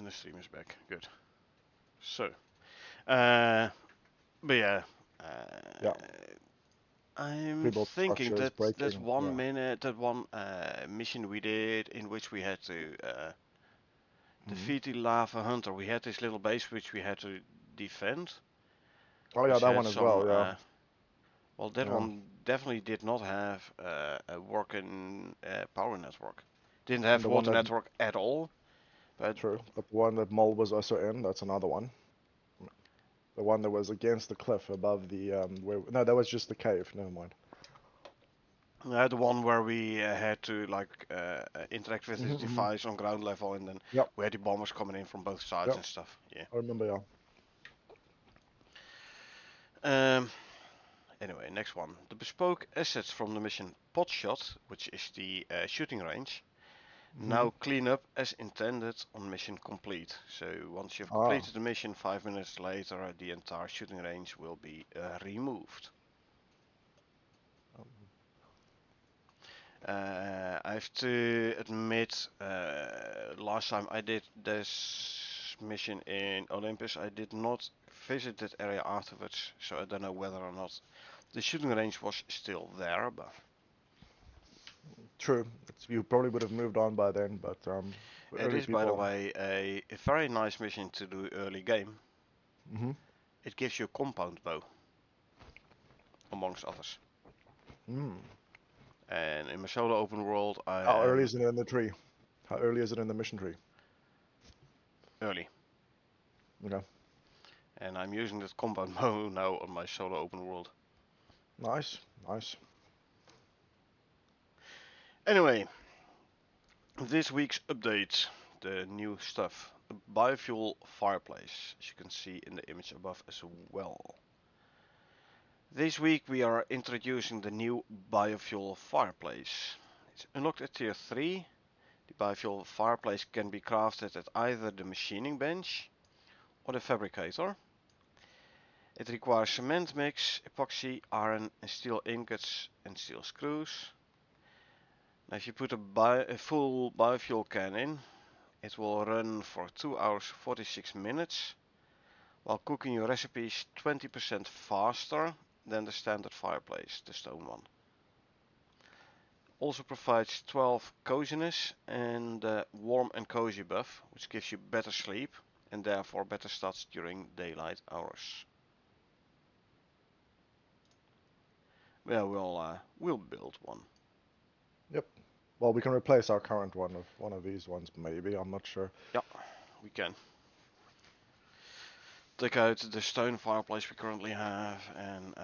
And the stream is back. Good. So, but yeah, Yeah. I'm Pre-built thinking structures that that breaking. one Yeah. minute, that one mission we did in which we had to Hmm. defeat the lava hunter. We had this little base which we had to defend, Oh yeah, which that had one as some. well. Yeah. Well, that Yeah. one definitely did not have a working power network. Didn't And have the one water that network at all. But true, but the one that Mole was also in, that's another one. The one that was against the cliff above the where no, that was just the cave. Never mind. the one where we had to like interact with this Hmm. device on ground level, and then Yep. we had the bombers coming in from both sides Yep. and stuff. Yeah. I remember. Yeah. Um, Anyway, next one. The bespoke assets from the mission Potshot, which is the shooting range, Hmm. now clean up as intended on mission complete. So once you've Ah. completed the mission, 5 minutes later, the entire shooting range will be removed. I have to admit, last time I did this mission in Olympus, I did not visit that area afterwards, so I don't know whether or not the shooting range was still there, but True. You probably would have moved on by then, but for it early is, by the people. way, a very nice mission to do early game. Hmm. It gives you a compound bow, amongst others. Mm. And in my solo open world, I How early am is it in the tree? How early is it in the mission tree? early. Okay. And I'm using that compound bow now on my solo open world. Nice. Nice. Anyway, this week's update, the new stuff. The Biofuel Fireplace, as you can see in the image above as well. This week we are introducing the new Biofuel Fireplace. It's unlocked at tier 3. The Biofuel Fireplace can be crafted at either the machining bench or the fabricator. It requires cement mix, epoxy, iron and steel ingots and steel screws. Now if you put a full biofuel can in, it will run for 2 hours 46 minutes, while cooking your recipes 20% faster than the standard fireplace, the stone one. Also provides 12 coziness and warm and cozy buff, which gives you better sleep and therefore better stats during daylight hours. Yeah, we'll build one. Yep. Well, we can replace our current one with one of these ones, maybe. I'm not sure. Yeah, we can. Take out the stone fireplace we currently have and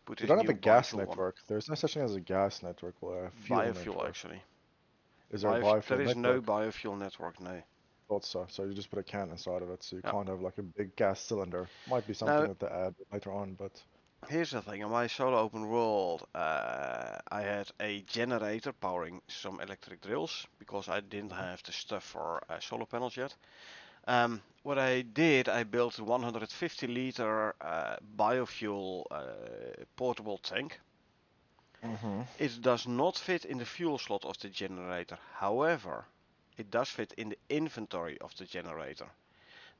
put We this don't have a new gas biofuel one. network. There's no such thing as a gas network or a fuel Biofuel network. actually. Is there a biofuel There is no network? biofuel network, no. Thought so. So you just put a can inside of it, so you Yeah. can't have like a big gas cylinder. Might be something Now, that they add later on, but here's the thing. In my solo open world, I had a generator powering some electric drills because I didn't have the stuff for solar panels yet. What I did, I built a 150 liter biofuel portable tank. hmm. It does not fit in the fuel slot of the generator. However, it does fit in the inventory of the generator.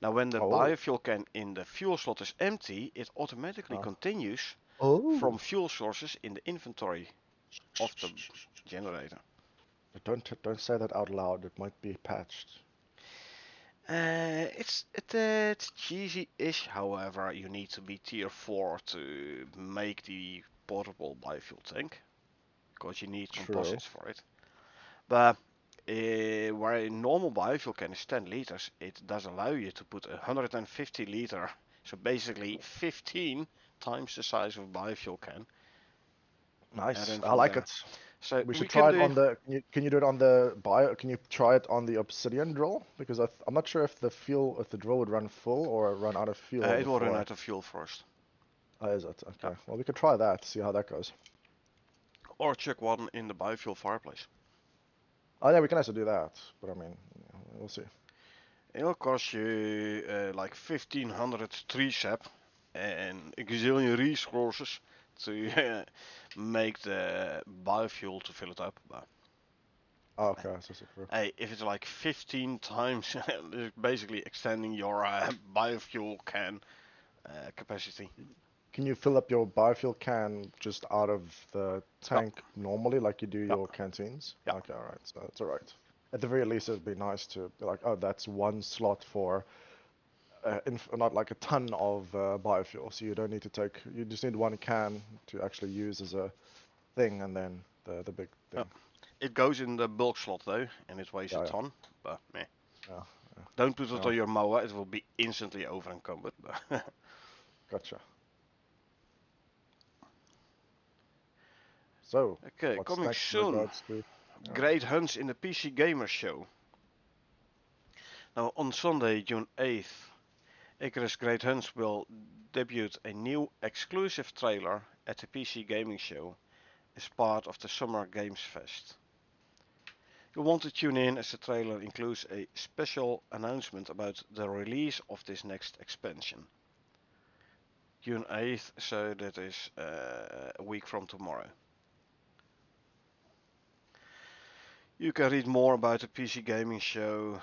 Now, when the Oh. biofuel can in the fuel slot is empty, it automatically Uh, continues oh. from fuel sources in the inventory of the generator. Don't say that out loud. It might be patched. It's cheesy-ish. However, you need to be tier 4 to make the portable biofuel tank because you need True. composites for it. But where a normal biofuel can is 10 liters, it does allow you to put a 150 liter, so basically 15 times the size of a biofuel can, and Nice. then I from like there. it. So We we should can try it do on the. Can you do it on the bio? Can you try it on the obsidian drill? Because I'm not sure if the drill would run full or run out of fuel it will run before. out of fuel first. Oh, is it? Yeah. Okay. Well, we could try that. See how that goes. Or check one in the biofuel fireplace. Oh yeah, we can also do that. But I mean, we'll see. It'll cost you like 1500 tree sap and a gazillion resources to make the biofuel to fill it up. But Oh, okay, so super. Hey, if it's like 15 times, it's basically extending your biofuel can capacity. Can you fill up your biofuel can just out of the Yeah, tank normally, like you do yeah, your canteens? yeah. Okay, all right, so that's all right. At the very least, it'd be nice to be like, oh, that's one slot for not like a ton of biofuel, so you don't need to take. You just need one can to actually use as a thing, and then the big Yeah. thing. It goes in the bulk slot though, and it weighs a Yeah, yeah, ton. But meh. yeah, yeah. Don't put it Yeah, on your mower; it will be instantly over encumbered. gotcha. So, Okay, what's coming next in soon. regards to? Yeah. Great hunts in the PC Gamer Show. Now on Sunday, June 8th, Icarus Great Hunts will debut a new exclusive trailer at the PC Gaming Show as part of the Summer Games Fest. You'll want to tune in as the trailer includes a special announcement about the release of this next expansion. June 8th, so that is a week from tomorrow. You can read more about the PC Gaming Show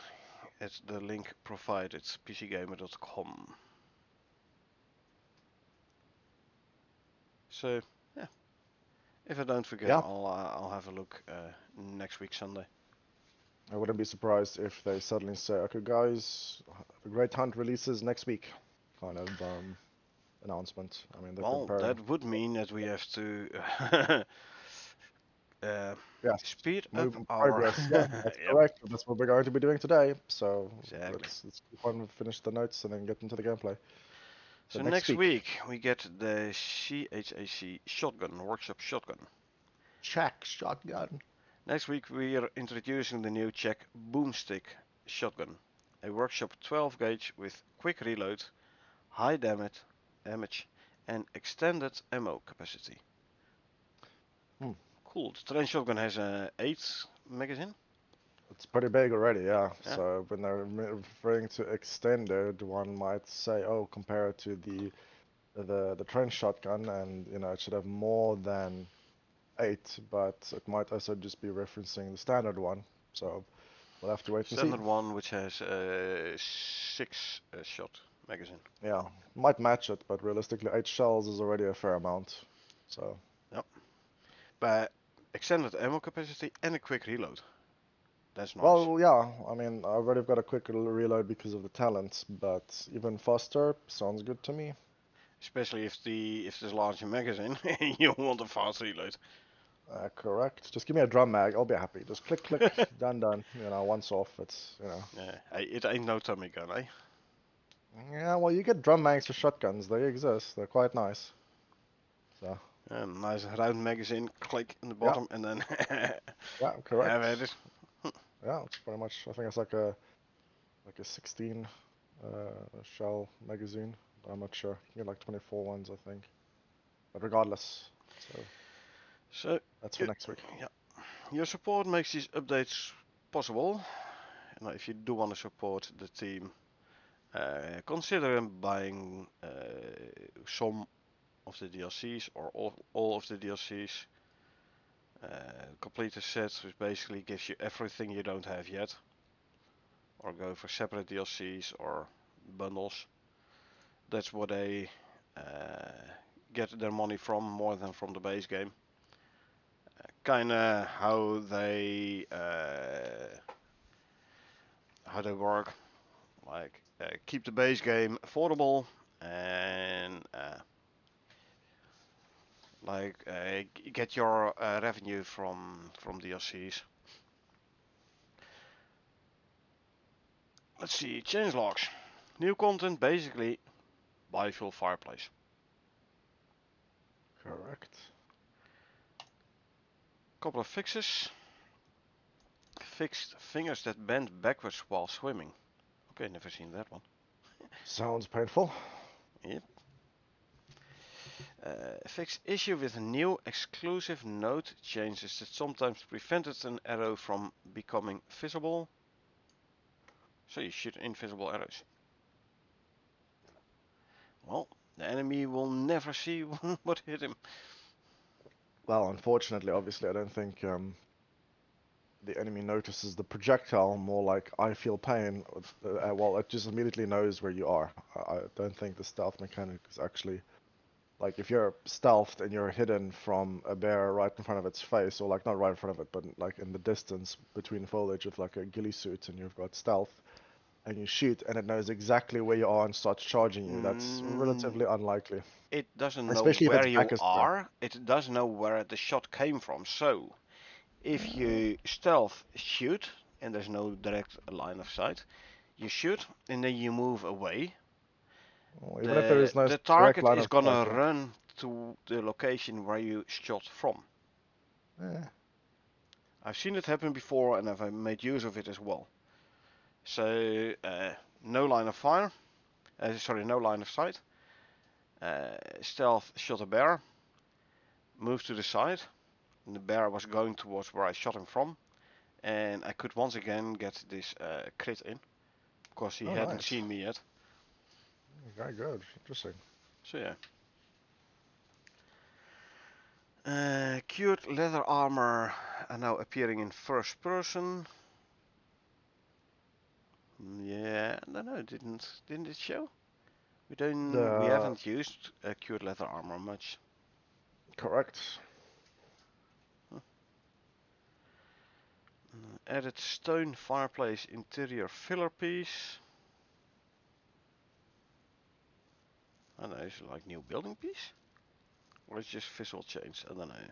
at the link provided, pcgamer.com. So, yeah, if I don't forget, Yeah, I'll have a look next week Sunday. I wouldn't be surprised if they suddenly say, okay, guys, the Great Hunt releases next week, kind of announcement. I mean, they've been Well, preparing. that would mean that we have to uh, Yes, speed up move in our. progress. Yeah, that's Yep, correct. That's what we're going to be doing today. So exactly. let's keep on finish the notes and then get into the gameplay. So So next next week, week we get the CHAC shotgun, workshop shotgun. check shotgun. Next week we are introducing the new Czech boomstick shotgun, a workshop 12 gauge with quick reload, high damage, and extended ammo capacity. Hmm. Cool. The Terrain shotgun has a 8 magazine. It's pretty big already, yeah. Yeah, So when they're referring to extended, one might say, oh, compare it to the trench shotgun, and it should have more than 8, but it might also just be referencing the standard one. So we'll have to wait and see. standard one which has a 6 shot magazine. Yeah, might match it, but realistically, 8 shells is already a fair amount. So, Yep. But extended ammo capacity and a quick reload. That's nice. well, yeah, I mean, I already got a quick reload because of the talents, but even faster sounds good to me. Especially if there's larger magazine, you want a fast reload. Correct. Just give me a drum mag, I'll be happy. Just click, click, done, done. Once off, it's. Hey, it ain't no tummy gun, eh? Yeah, well, you get drum mags for shotguns. They exist. They're quite nice. So, Nice round magazine, click in the yeah, bottom, and then yeah, have correct. at it. Yeah, it's pretty much. I think it's like a 16 shell magazine. I'm not sure. You get like 24 ones, I think. But regardless, so So, that's for you, next week. yeah, your support makes these updates possible. Now, if you do want to support the team, consider buying some of the DLCs or all of the DLCs. Complete the set, which basically gives you everything you don't have yet, or go for separate DLCs or bundles. That's what they get their money from, more than from the base game. Kinda how they work. Like keep the base game affordable and get your revenue from DLCs. Let's see, changelogs. New content, basically Biofuel Fireplace. Correct. Couple of fixes. Fixed fingers that bend backwards while swimming. Okay, never seen that one. Sounds painful. Yep. Fixed issue with new exclusive node changes that sometimes prevented an arrow from becoming visible. So you shoot invisible arrows. Well, the enemy will never see what hit him. Well, unfortunately, obviously, I don't think the enemy notices the projectile more like I feel pain, well, it just immediately knows where you are. I don't think the stealth mechanic is actually like if you're stealthed and you're hidden from a bear right in front of its face, or like not right in front of it, but like in the distance between foliage of like a ghillie suit, and you've got stealth, and you shoot, and it knows exactly where you are and starts charging you. That's Mm, relatively unlikely, it doesn't know especially if its where you back is turned. are. It does know where the shot came from. So if you stealth shoot and there's no direct line of sight, you shoot and then you move away. Well, even if there The is no the direct target line is of sight, gonna yeah. run to the location where you shot from. Eh, I've seen it happen before and I've made use of it as well. So no line of fire, sorry, no line of sight. Stealth shot a bear, moved to the side, and the bear was going towards where I shot him from, and I could once again get this crit in, because he oh, hadn't nice. seen me yet. Very good. Interesting. So yeah. Cured leather armor are now appearing in first person. Yeah, I don't know. Didn't it show? We The haven't used cured leather armor much. correct. Huh. Added stone fireplace interior filler piece. I don't know. Is it like new building piece? Or it's just visual change? I don't know.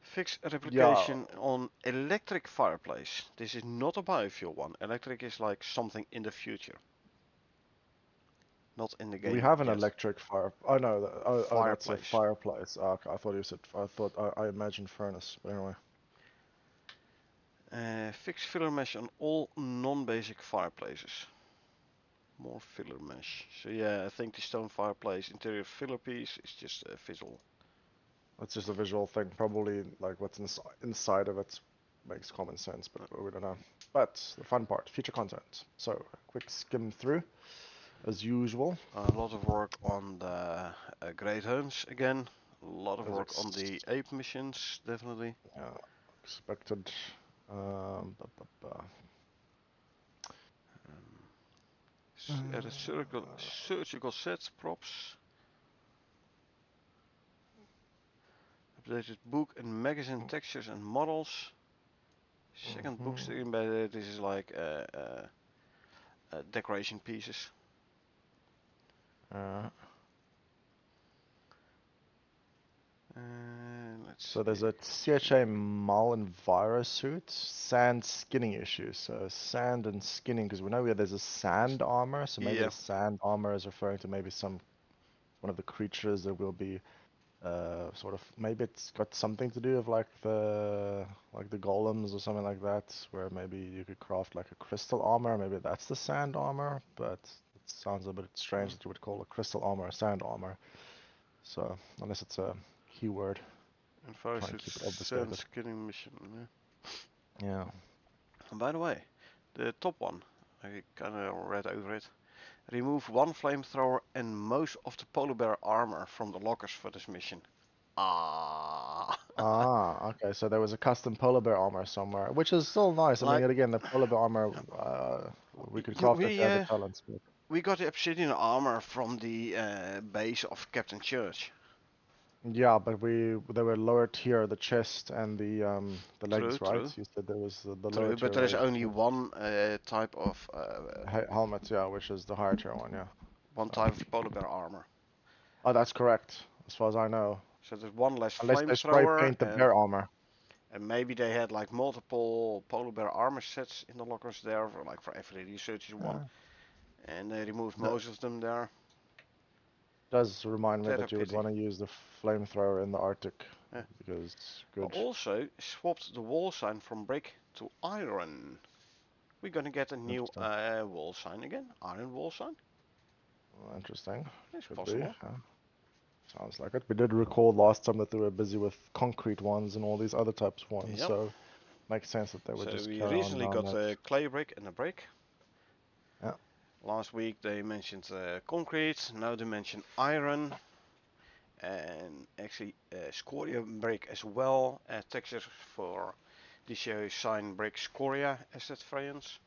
Fix Yeah, replication on electric fireplace. This is not a biofuel one. Electric is like something in the future, not in the do we game have an yet. electric fire? Oh no, oh, that's a Fireplace. fireplace. Oh, okay, I thought you said. I imagined furnace. But anyway, Fix filler mesh on all non-basic fireplaces. More filler mesh. So yeah, I think the stone fireplace interior filler piece is just a visual. that's just a visual thing. Probably like what's inside of it makes common sense, but we don't know. But the fun part, future content. So quick skim through as usual, A lot of work on the Great Huns again. A lot of as work on the ape missions, definitely. expected. Ba, ba, ba. Added surgical sets, props. Updated book and magazine textures and models. Second book still embedded. This is like decoration pieces. Uh, Let's so there's see. a CHA Mal and virus suit, sand skinning issue. So sand and skinning, because we know there's a sand armor, so maybe Yeah, the sand armor is referring to maybe one of the creatures that will be sort of maybe it's got something to do with like the golems or something like that, where maybe you could craft like a crystal armor. Maybe that's the sand armor, but it sounds a bit strange that you would call a crystal armor a sand armor. So unless it's a keyword, and fire try and suit keep it sand obfuscated. skinning mission. Yeah. Yeah. And by the way, the top one, I kind of read over it. Remove one flamethrower and most of the polar bear armor from the lockers for this mission. Ah, Ah, okay. So there was a custom polar bear armor somewhere, which is still nice. I mean, like yet again, the polar bear armor, we could craft it if we we had the talents. But we got the obsidian armor from the base of Captain Church. yeah, but they were lower tier, the chest and the True, legs, right? true, You said there was the lower true. But tier there is legs, only one type of helmet, yeah, which is the higher tier one, yeah. So, polar bear armor. oh, that's correct, as far as I know. So there's one less Unless they spray flamethrower, paint the bear armor. and maybe they had like multiple polar bear armor sets in the lockers there, for like for every researcher one, Uh, and they removed that most of them there. does remind me That a that you would pity. want to use the flamethrower in the Arctic Yeah. because I good. also swapped the wall sign from brick to iron. We're gonna get a new Interesting. wall sign again, iron wall sign. Interesting. It's Could be. possible. Sounds like it. We did record last time that they were busy with concrete ones and all these other types of ones, Yep. so makes sense that they would So just we carry on recently down got that. a clay brick and a brick. Yeah. Last week they mentioned concrete. Now they mention iron. and actually scoria brick as well. Textures for DCO sign brick scoria asset variants.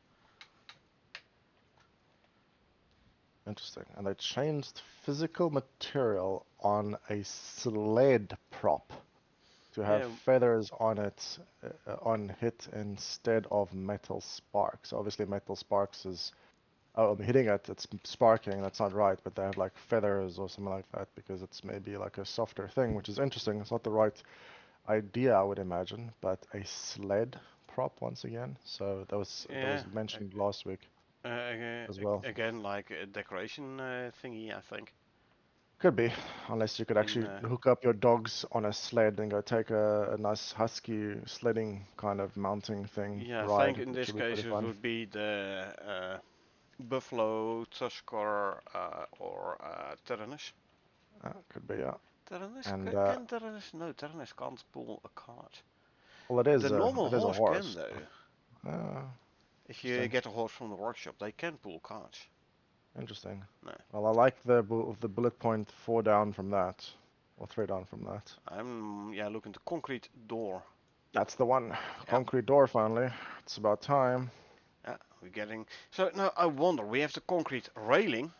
Interesting. And they changed physical material on a sled prop to have Yeah, feathers on it, on hit instead of metal sparks. Obviously, metal sparks is, oh, I'm hitting it, it's sparking, that's not right, but they have like feathers or something like that because it's maybe like a softer thing, which is interesting. It's not the right idea, I would imagine, but a sled prop once again. So that yeah. was mentioned last week as well. Again, like a decoration thingy, I think. Could be, unless you could In actually hook up your dogs on a sled and go take a nice husky sledding kind of mounting thing yeah, I think ride, in which this would be pretty case it fun. would be the buffalo, tusker, or tyrannus. Could be, yeah. Tyrannus? And Can Tyrannus? No, Tyrannus can't pull a cart. well, The normal it is a horse can horse. though. Uh, If you Interesting, get a horse from the workshop, they can pull carts. interesting. No, Well, I like the bullet point 4 down from that, or 3 down from that. I'm yeah looking to concrete door. That's the one. Yeah, Concrete door finally. It's about time. yeah, we're getting. So now I wonder, we have the concrete railing,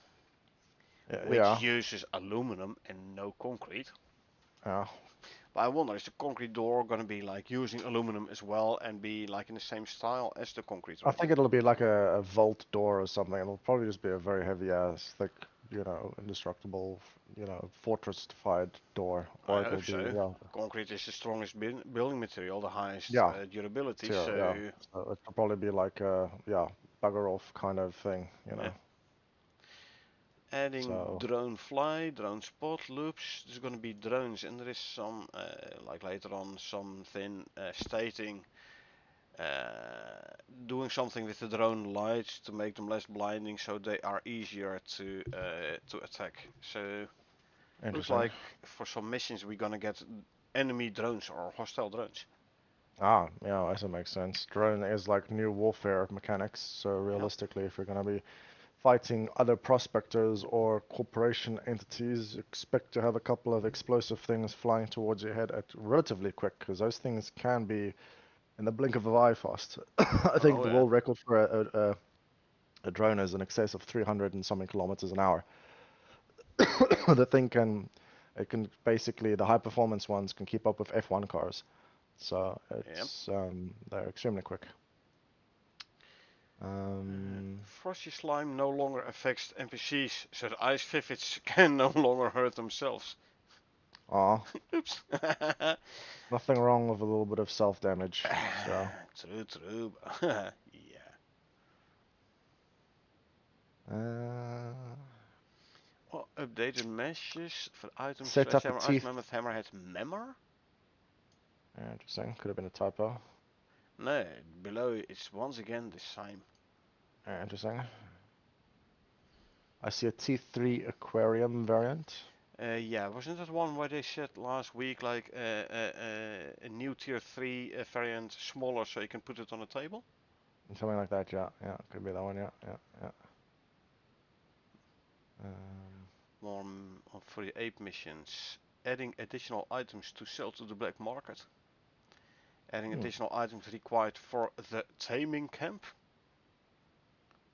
which Yeah, uses aluminum and no concrete. yeah. But I wonder, is the concrete door gonna be like using aluminum as well and be like in the same style as the concrete I railing? think it'll be like a vault door or something. It'll probably just be a very heavy ass, thick, indestructible, fortress-fied door. I Or it'll hope be, so. yeah, Concrete is the strongest building material, the highest yeah, durability. tier, yeah. So So it'll probably be like a, yeah, bugger off kind of thing. yeah, adding So, drone fly, drone spot loops. There's gonna be drones, and there is some like later on something stating doing something with the drone lights to make them less blinding, so they are easier to attack. So looks interesting. like for some missions we're gonna get enemy drones or hostile drones. Ah, yeah, that makes sense. Drone is like new warfare mechanics. So Yeah. realistically, if you're gonna be fighting other prospectors or corporation entities, expect to have a couple of explosive things flying towards your head at relatively quick, because those things can be in the blink of an eye fast. I think Oh the yeah. world record for a drone is in excess of 300 and something kilometers an hour. The thing can, it can basically, the high performance ones can keep up with F1 cars. So Yeah. they're extremely quick. Um, Frosty slime no longer affects NPCs, so the ice vivids can no longer hurt themselves. aw, Oops. nothing wrong with a little bit of self damage. So. True, true. Yeah. Uh, Well, updated meshes for items, Set up a sledgehammer, ice teeth. mammoth, hammerhead, memmer? Interesting. Could have been a typo. No, below it's once again the same. Interesting. I see a T3 aquarium variant. Yeah, wasn't that one where they said last week like a new tier 3 variant, smaller, so you can put it on a table? Something like that, yeah. Yeah, could be that one, yeah. Um, More for the ape missions. Adding additional items to sell to the black market. Adding hmm. additional items required for the taming camp.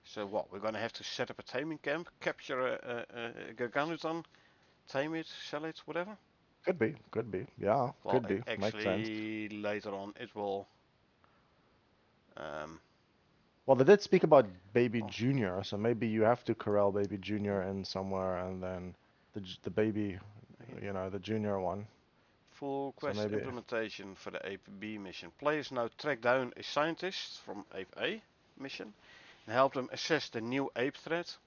So what? We're gonna have to set up a taming camp, capture a Garganutan, tame it, sell it, whatever. Could be. Yeah, Well, could be. Makes sense. actually later on it will. Um, Well, they did speak about Baby oh, Junior, so maybe you have to corral Baby Junior in somewhere, and then the baby, okay. the junior one. Full So quest maybe. implementation for the Ape B mission. Players now track down a scientist from Ape A mission and help them assess the new ape threat.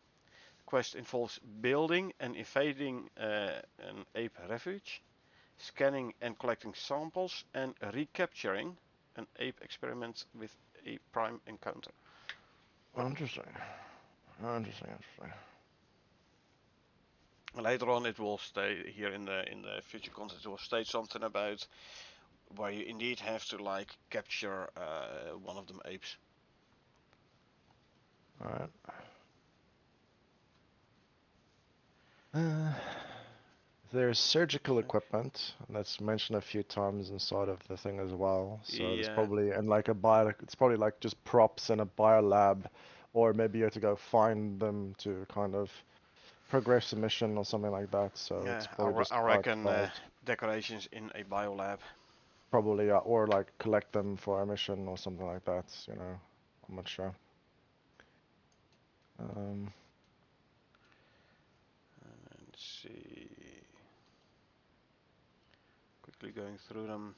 Quest involves building and invading an ape refuge, scanning and collecting samples, and recapturing an ape experiment with a prime encounter. Interesting. Interesting. Later on, it will stay here in the future content. It will state something about where you indeed have to like capture one of them apes. All right. There's surgical Check. equipment, and that's mentioned a few times inside of the thing as well. So there's Yeah, probably, and like a bio, it's probably like just props in a biolab, or maybe you have to go find them to kind of progress a mission or something like that. So yeah. it's probably just I reckon artifacts, decorations in a biolab. probably, or like collect them for a mission or something like that. I'm not sure. Um, Let's see. Quickly going through them.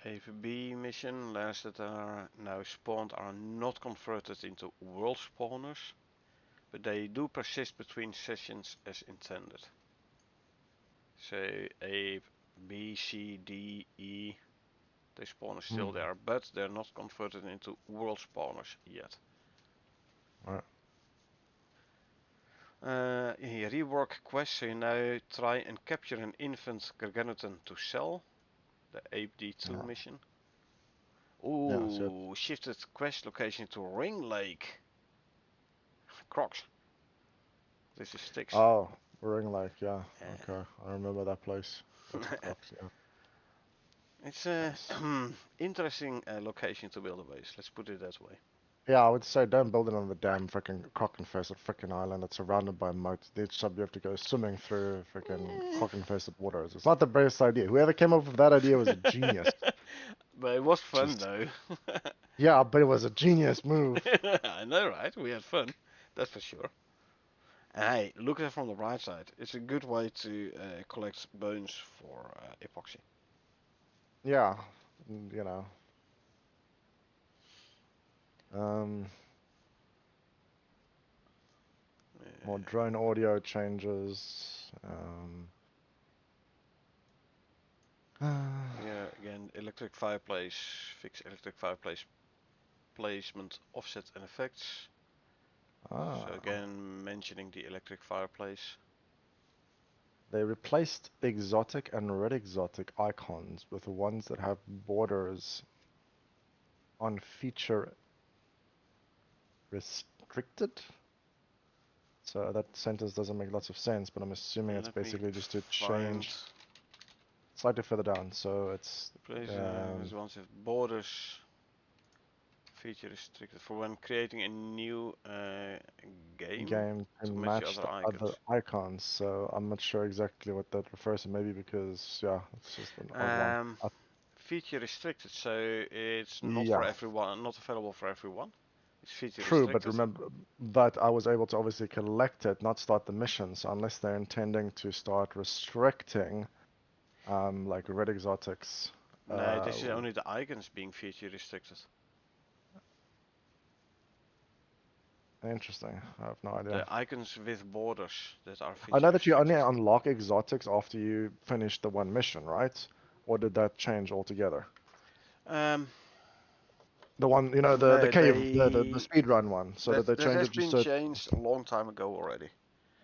AVB mission. Lands that are now spawned are not converted into world spawners, but they do persist between sessions as intended. So A, B, C, D, E, they spawn are still hmm, there, but they're not converted into world spawners yet. right. Here, rework quest, so you now try and capture an infant gargantuan to sell. The Ape D2 Yeah, mission. yeah. So Ooh, shifted quest location to Ring Lake. Crocs. This is Styx. oh, Ring Lake, yeah. Uh, Okay, I remember that place with the crocs. Yeah, it's a nice. interesting location to build a base. Let's put it that way. Yeah, I would say don't build it on the damn freaking croc-infested freaking island. It's surrounded by moats. Each sub you have to go swimming through freaking Eh. croc-infested waters. It's not the best idea. Whoever came up with that idea was a genius. But it was fun Just though. yeah, but it was a genius move. I know, right? We had fun. That's for sure. And hey, look at it from the bright side. It's a good way to collect bones for epoxy. Yeah, you know. Um, more Uh, drone audio changes. yeah, again, electric fireplace, fix electric fireplace placement, offset and effects. So ah, again, mentioning the electric fireplace. they replaced exotic and red exotic icons with ones that have borders on feature restricted. So that sentence doesn't make lots of sense, but I'm assuming it's Let me basically just to find change slightly further down. So it's place um, with ones with borders. Feature restricted for when creating a new game game to to match the match other the other icons. icons. So I'm not sure exactly what that refers to. Maybe because yeah, it's just an odd one. Um, feature restricted, so it's not for Yeah, everyone, not available for everyone. It's feature true. But restricted. remember, but I was able to obviously collect it, not start the mission. So unless they're intending to start restricting, like red exotics, No, this is only the icons being feature restricted. interesting. I have no idea. The icons with borders that are I feature know that you only restricted. unlock exotics after you finish the one mission, right? Or did that change altogether? Um, The one, the no, cave, the speed run one. So did they that change has it just been to? changed a long time ago already.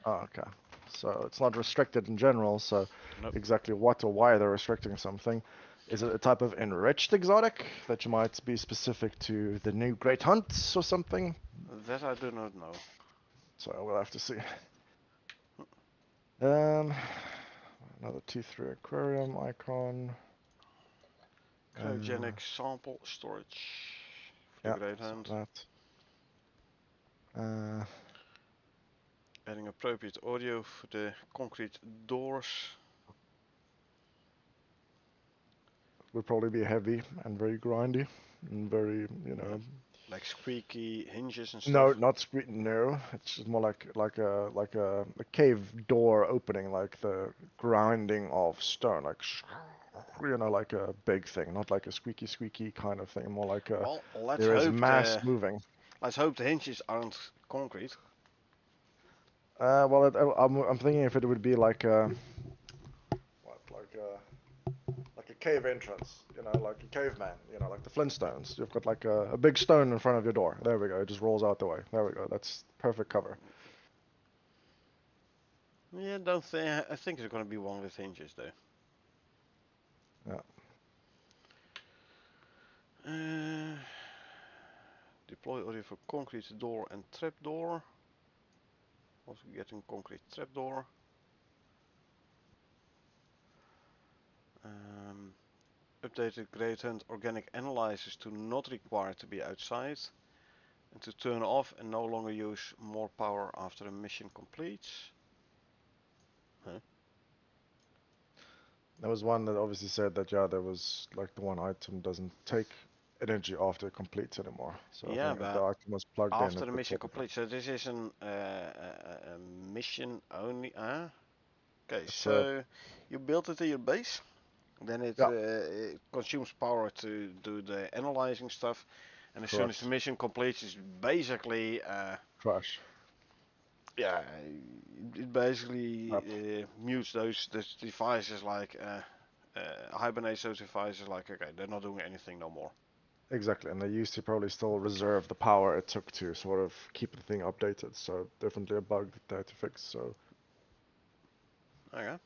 Oh, okay. So it's not restricted in general. So Nope, exactly what or why they're restricting something? Is it a type of enriched exotic that you might be specific to the new Great Hunts or something? that I do not know. So we'll have to see. Um, another T3 aquarium icon. Uh, Cryogenic sample storage for the yeah, Great so Hunt. that. Uh, Adding appropriate audio for the concrete doors. would probably be heavy and very grindy and very, Yeah, like squeaky hinges and no, stuff. not screen. No, it's just more like a cave door opening, like the grinding of stone, like like a big thing, not like a squeaky squeaky kind of thing. More like a Well, let's there is hope mass moving. the hinges aren't concrete. Well, I'm thinking if it would be like a what, like a cave entrance, like a caveman, like the Flintstones. You've got like a big stone in front of your door. There we go. It just rolls out the way. There we go. That's perfect cover. Yeah, don't think. I think it's gonna be one with hinges though. Yeah. Uh, deploy audio for concrete door and trapdoor. Also getting concrete trapdoor. Um, Updated Great Hunt organic analyzers to not require to be outside. And to turn off and no longer use more power after a mission completes. Huh? There was one that obviously said that, yeah, there was like the one item doesn't take energy after it completes anymore. So I Yeah, think if the but item was plugged in, after it the would mission sort of, completes. So this is a mission only. Okay, it's a, so you build it to your base. Then yeah, it consumes power to do the analyzing stuff. And as soon as the correct. mission completes, it's basically Crash. yeah, it basically Yep. mutes those devices like hibernates those devices like okay, they're not doing anything no more. Exactly, and they used to probably still reserve the power it took to sort of keep the thing updated. So definitely a bug that they had to fix. So Okay.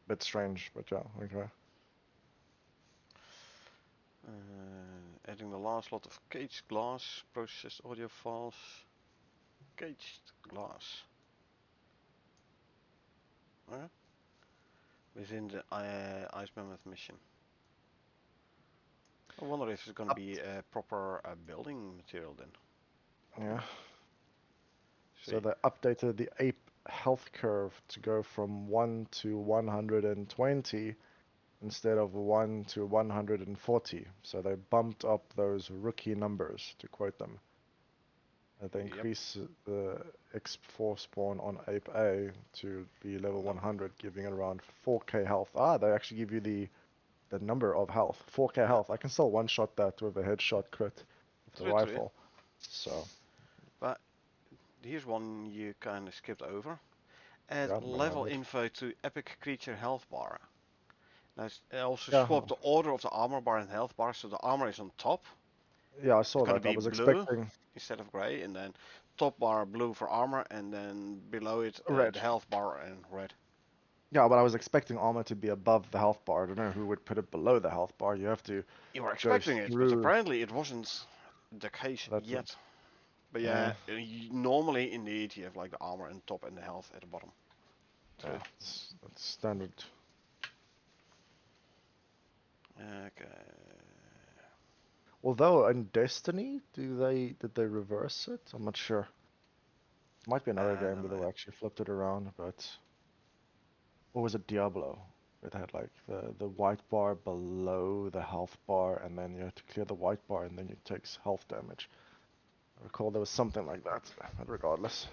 bit strange, but yeah, okay. Adding the last lot of caged glass, processed audio files, caged glass. Okay. Within the Ice Mammoth mission. I wonder if it's gonna Up. be a proper building material then. Yeah. So See. they updated the ape health curve to go from 1 to 120 instead of 1 to 140. So they bumped up those rookie numbers, to quote them. They Yep. increase the X4 spawn on ape A to be level No. 100, giving it around 4k health. Ah, they actually give you the number of health, 4k Yeah. health. I can still one-shot that with a headshot crit with the True. True. rifle. So, But here's one you kind of skipped over. Add yeah, may have level it. info to epic creature health bar. Now also Yeah, swap the order of the armor bar and health bar, so the armor is on top. yeah, I It's saw gonna that. I be was blue expecting instead of gray, and then top bar blue for armor, and then below it red. the health bar and red. Yeah, but I was expecting armor to be above the health bar. I don't know who would put it below the health bar. You have to You were go expecting it, but through apparently it wasn't the case that. yet. But Uh, yeah, normally indeed you have like the armor on top and the health at the bottom. True. yeah, that's standard. Okay. Although in Destiny, did they reverse it? I'm not sure. Might be another I game don't that know. they actually flipped it around, but or was it Diablo? It had like the white bar below the health bar, and then you had to clear the white bar, and then it takes health damage. I recall there was something like that. But regardless,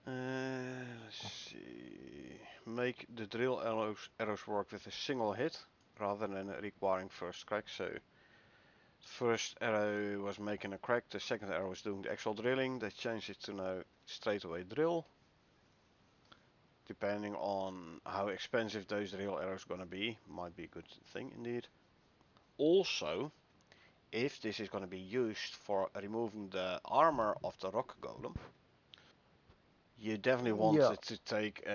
Let's see. Make the drill arrows work with a single hit rather than requiring first crack. So first arrow was making a crack, the second arrow was doing the actual drilling. They changed it to now straight away drill. Depending on how expensive those drill arrows gonna be, might be a good thing indeed. Also, if this is gonna be used for removing the armor of the rock golem, you definitely want yeah, it to take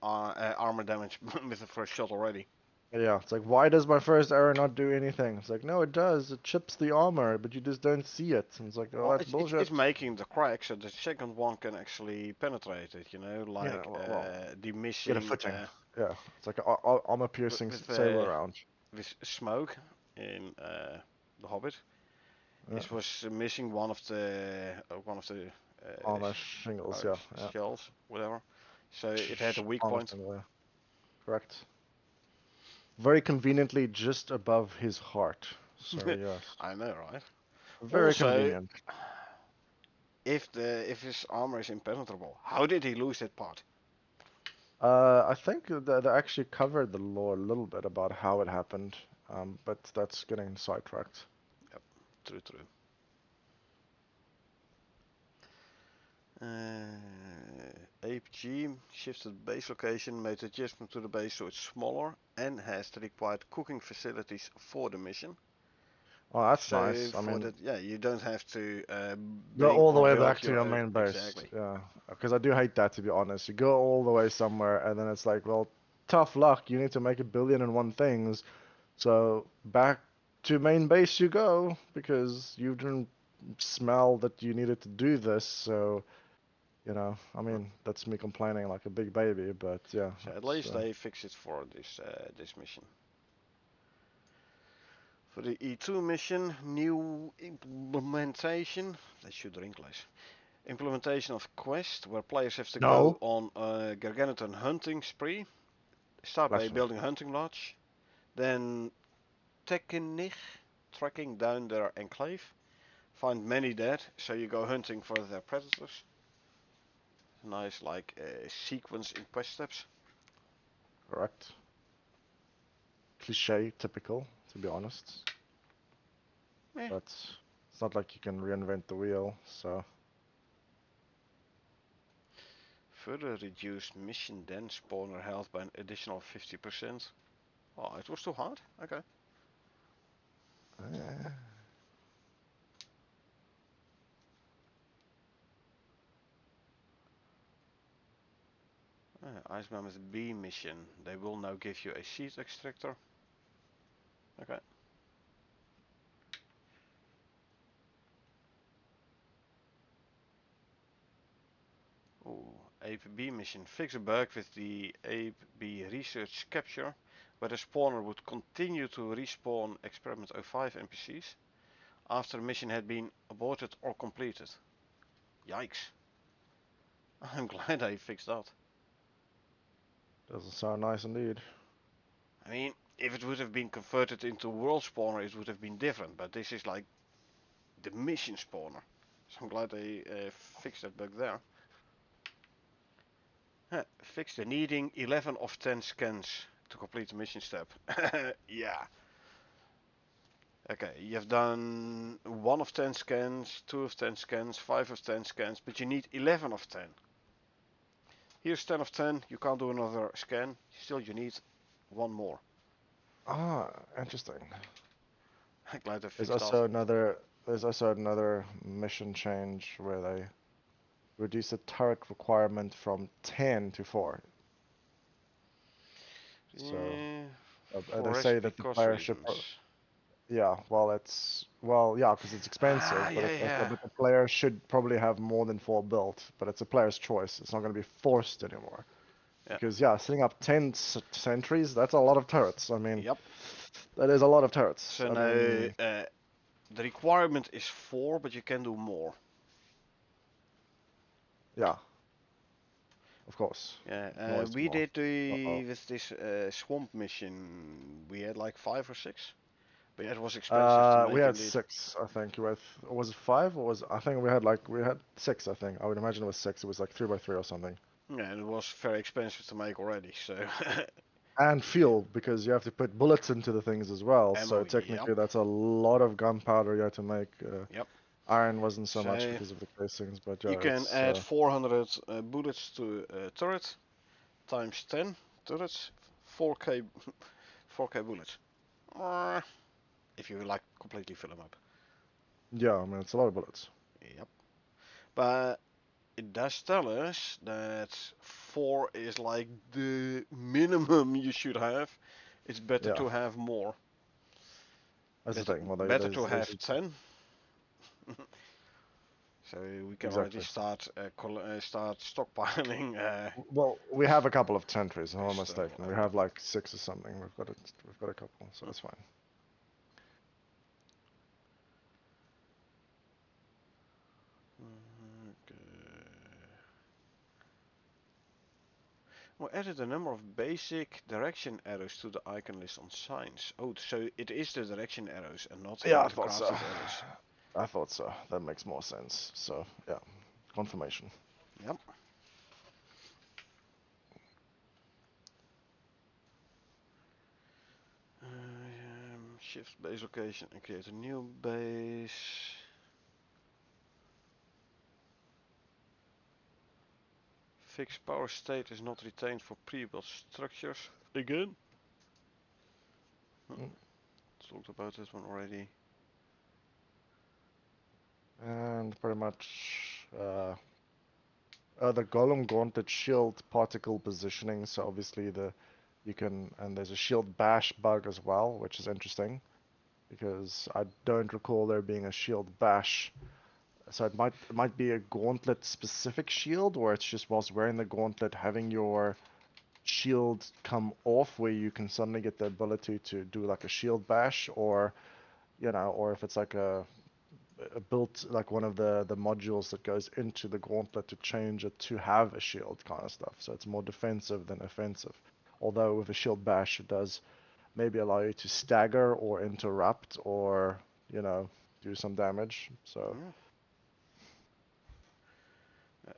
armor damage with the first shot already. yeah. It's like, why does my first arrow not do anything? It's like, no, it does. It chips the armor, but you just don't see it. And it's like, oh, Well, that's it's bullshit. making the crack so the second one can actually penetrate it. You know, Yeah, like well, the get a missing footing. Yeah, it's like a armor piercing with saber round. with smoke in the Hobbit. Yeah, It was missing one of the armor shingles. uh, Yeah, yeah. shells, whatever. So it had a weak Armor point. shingle. Yeah, correct. Very conveniently just above his heart. So yes, I know, right? very Also, convenient. if his armor is impenetrable, how did he lose that part? I think that they actually covered the lore a little bit about how it happened, but that's getting sidetracked. Yep, true, true. Ape G shifted base location, made adjustment to the base so it's smaller and has the required cooking facilities for the mission. Oh, that's So nice. I for mean, that, yeah, you don't have to go bring all the or way build back to your your own. main base. Exactly. Yeah, because I do hate that, to be honest. You go all the way somewhere, and then it's like, well, tough luck. You need to make 1,000,000,001 things. So back to main base you go because you didn't smell that you needed to do this. So You know, I Mm. mean, that's me complaining like a big baby, but yeah, So at it's least they fix it for this mission. For the E2 mission, new implementation. They should drink less. Implementation of quest where players have to go no on a gargantuan hunting spree. Start by blasphemy. building a hunting lodge, then tracking down their enclave. Find many dead, so you go hunting for their predators. Nice, like sequence in quest steps. Correct. Cliche, typical, to be honest. Eh. But it's not like you can reinvent the wheel, so. Further reduced mission then spawner health by an additional 50%. Oh, it was too hard? Okay. eh, Ice Mammoth B mission. They will now give you a seed extractor. Okay. Ooh, Ape B mission. Fix a bug with the Ape B research capture, where the spawner would continue to respawn Experiment 05 NPCs after the mission had been aborted or completed. Yikes. I'm glad I fixed that. Doesn't sound nice indeed. I mean, if it would have been converted into world spawner, it would have been different, but this is like the mission spawner. So I'm glad they fixed that bug there. Fix the needing 11 of 10 scans to complete the mission step. Yeah. Okay, you have done 1 of 10 scans, 2 of 10 scans, 5 of 10 scans, but you need 11 of 10. Here's 10 of 10, you can't do another scan, still you need one more. Ah, interesting. I'm glad I There's fixed that. also another there's also another mission change where they reduce the turret requirement from 10 to 4. So Yeah, they for say recipe that the cost player should, reasons. yeah, yeah, because it's expensive, but Yeah, it's also, yeah. but the player should probably have more than 4 built, but it's a player's choice. It's not going to be forced anymore. Yeah, Because yeah, setting up 10 sentries, that's a lot of turrets. I mean, yep. that is a lot of turrets. So I now mean, the requirement is 4, but you can do more. yeah, of course. Yeah, You can always do we more. did the Uh-oh. with this swamp mission. We had like 5 or 6, but yeah, it was expensive to We make had indeed. 6, I think. With was it 5 or was I think we had 6. I think I would imagine it was 6. It was like 3 by 3 or something. Yeah, and it was very expensive to make already. So And yeah, fuel because you have to put bullets into the things as well. So ammo. Yep, technically, that's a lot of gunpowder you have to make. yep. Iron wasn't so much So because of the casings, but you yeah, can it's add 400 bullets to a turret times 10 turrets, 4k 4k bullets. Uh, if you like completely fill them up. yeah. I mean, it's a lot of bullets. Yep. But it does tell us that 4 is like the minimum you should have. It's better Yeah, to have more. that's the Better, thing. Well, better to have 10. So we can already exactly. start stockpiling Well, we have a couple of sentries. If I'm not stuff. mistaken. We have like 6 or something. We've got a couple, so that's fine. Okay. We added a number of basic direction arrows to the icon list on signs. Oh, so it is the direction arrows and not Yeah, I like the thought so. crafted arrows. I thought so. That makes more sense. So yeah, confirmation. Yep. Shift base location and create a new base. Fixed power state is not retained for pre-built structures. Again? Mm. Talked about this one already. And pretty much the Golem Gauntlet shield particle positioning. So obviously and there's a shield bash bug as well, which is interesting because I don't recall there being a shield bash So it might be a gauntlet specific shield, or it's just whilst wearing the gauntlet having your shield come off where you can suddenly get the ability to do like a shield bash, or or if it's like a built like one of the modules that goes into the gauntlet to change it to have a shield kind of stuff. So it's more defensive than offensive. Although with a shield bash, it does maybe allow you to stagger or interrupt or do some damage. So Yeah.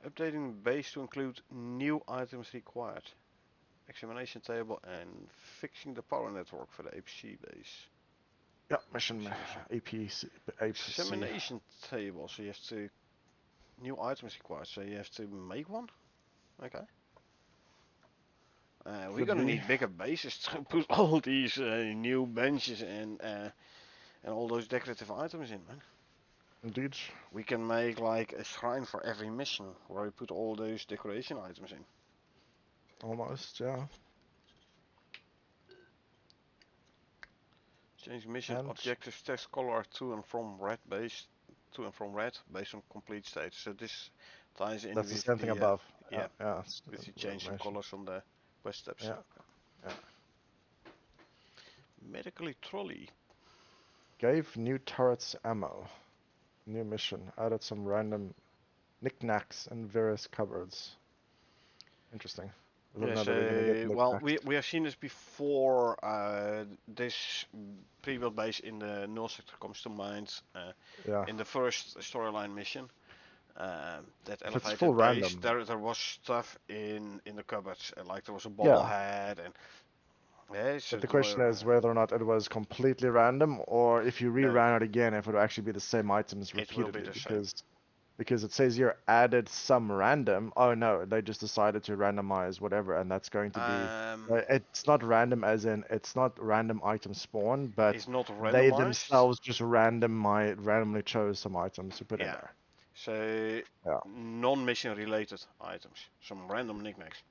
Updating base to include new items required. Examination table and fixing the power network for the APC base. yeah, mission APC mission. APC Examination table. So you have to new items required. So you have to make one. Okay. We're could gonna be need bigger bases to put all these new benches and all those decorative items in, man. indeed We can make like a shrine for every mission where we put all those decoration items in. almost, yeah. Change mission And objectives text color to and from red based on complete states. So this ties in that's the with same thing the above. Yeah, yeah, yeah, it's with the the changing information. colors on the quest steps. Yeah, yeah. Medically trolley. Gave new turrets ammo. New mission. Added some random knickknacks in various cupboards. Interesting. I didn't Yeah, know that we're gonna get so well, knickknacks. we have seen this before. This pre-built base in the null sector comes to mind Yeah. in the first storyline mission. That If it's full elevated base, random. there was stuff in the cupboards, like there was a Yeah. bobblehead and yeah, so But the there question were is whether or not it was completely random, or if you no, reran it again, if it would actually be the same items it will be repeatedly. the same. Because it says here added some random. Oh no, they just decided to randomize whatever, and that's going to be. It's not random as in it's not random item spawn, but It's not they randomized. themselves just randomly chose some items to put in Yeah, there. so Yeah. non-mission related items, some random knickknacks,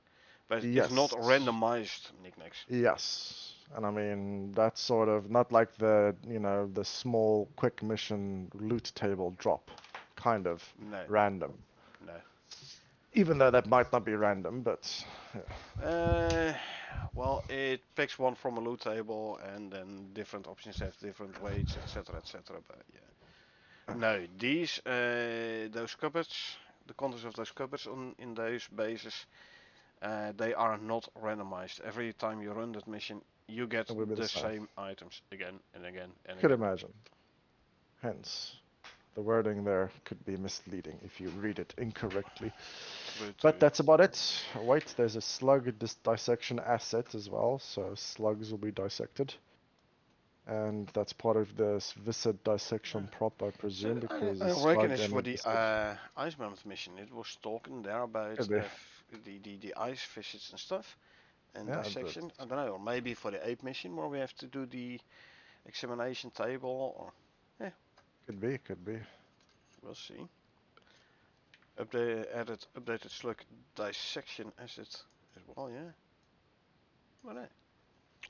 but it's not Yes. randomized knickknacks. Yes. And I mean, that's sort of not like the small quick mission loot table drop kind of No, random. no. Even though that might not be random, but yeah. Uh, well, it picks one from a loot table, and then different options have different weights, etc., etc. But yeah, no, those cupboards, the contents of those cupboards in those bases, they are not randomized. Every time you run that mission, you get It would be the the same. same items again and again and Could again. imagine. Hence, the wording there could be misleading if you read it incorrectly. True, But true. that's about it. Wait, there's a slug dissection asset as well, so slugs will be dissected. And that's part of this viscid dissection prop, I So presume, because I a reckon slug it's and for a the viscid ice mammoth mission. It was talking there about could be. the ice visits and stuff and Yeah, but dissection. I don't know, or maybe for the ape mission where we have to do the examination table, or yeah, could be, could be. we'll see. Updated slug dissection asset as well. Yeah, well, it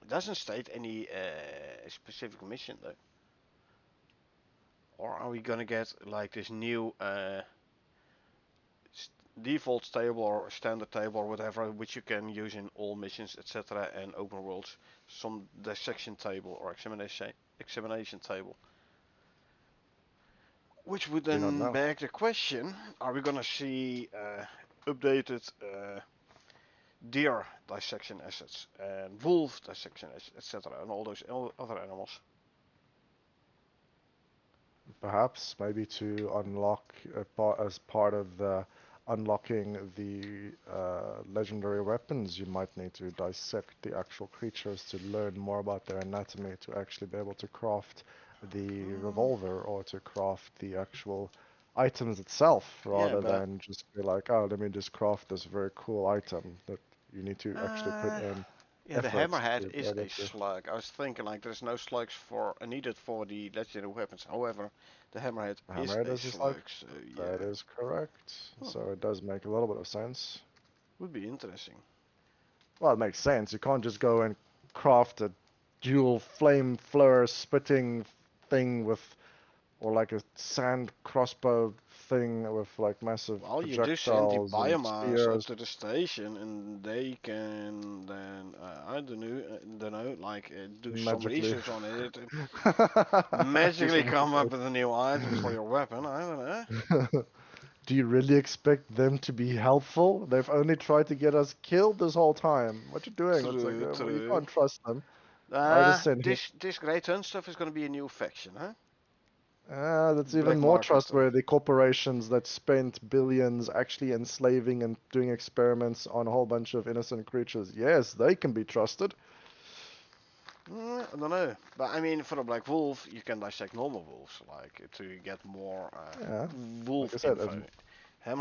doesn't state any specific mission though. Or are we gonna get like this new default table or standard table or whatever, which you can use in all missions, etc., and open worlds? Some dissection table or examination table. Which would Do not then know. beg the question: are we gonna see updated deer dissection assets and wolf dissection assets, etc., and all those other animals? Perhaps maybe to unlock as part of the unlocking the legendary weapons, you might need to dissect the actual creatures to learn more about their anatomy to actually be able to craft the Mm, revolver or to craft the actual items itself yeah, rather but than just be like, oh, let me just craft this very cool item that you need to actually put uh, in yeah, the effort hammerhead to be is able a to. slug. I was thinking like there's no slugs for needed for the legendary weapons. However, the hammerhead is Hammerhead a is just like, slug, so that yeah, is correct. huh, So it does make a little bit of sense. would be interesting. Well, it makes sense. You can't just go and craft a dual flame flare spitting thing with, or like a sand crossbow thing with like massive Well, you do send the projectiles and biomass up spears. to the station, and they can then I don't know, like do some Magically. research on it, and magically Decent come up research. with a new item for your weapon. I don't know. Do you really expect them to be helpful? They've only tried to get us killed this whole time. What you doing? It's like, True, well, you true. can't trust them. I just sent him. This Great Hunt stuff is going to be a new faction, huh? That's even Black more market stuff. trustworthy. Corporations that spent billions actually enslaving and doing experiments on a whole bunch of innocent creatures. Yes, they can be trusted. I don't know, but I mean, for a black wolf, you can dissect normal wolves, like to get more Yeah, like wolf I said, info.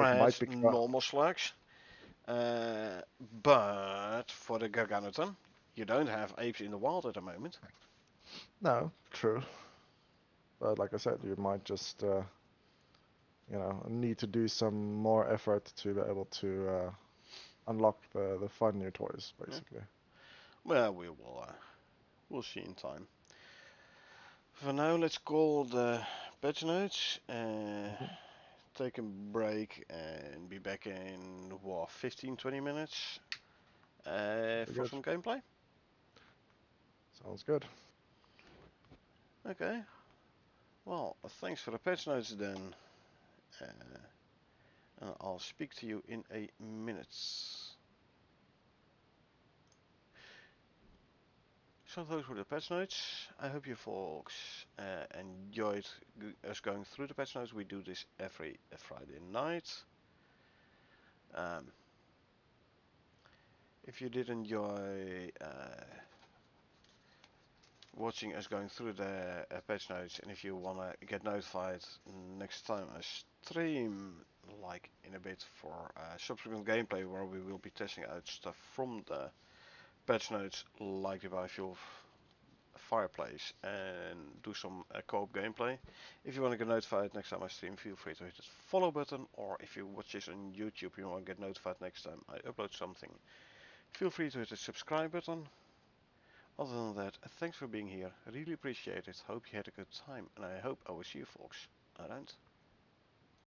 it might Hammerheads, be. normal slugs, uh, but for the Garganoton, you don't have apes in the wild at the moment. No, true. But like I said, you might just, need to do some more effort to be able to unlock the fun new toys, Yeah. basically. Well, we'll see in time. For now, let's call the patch notes. Mhm. Take a break and be back in what 15-20 minutes Very for good. some gameplay. Sounds good. Okay. Well, thanks for the patch notes then. Uh, and I'll speak to you in a minute. So those were the patch notes. I hope you folks enjoyed us going through the patch notes. We do this every Friday night. Um, if you did enjoy watching us going through the patch notes, and if you want to get notified next time I stream, like in a bit, for subsequent gameplay where we will be testing out stuff from the patch notes, like the Biofuel Fireplace, and do some co-op gameplay. If you want to get notified next time I stream, feel free to hit the follow button, or if you watch this on YouTube and you want to get notified next time I upload something, feel free to hit the subscribe button. Other than that, thanks for being here. I really appreciate it. Hope you had a good time, and I hope I will see you folks around.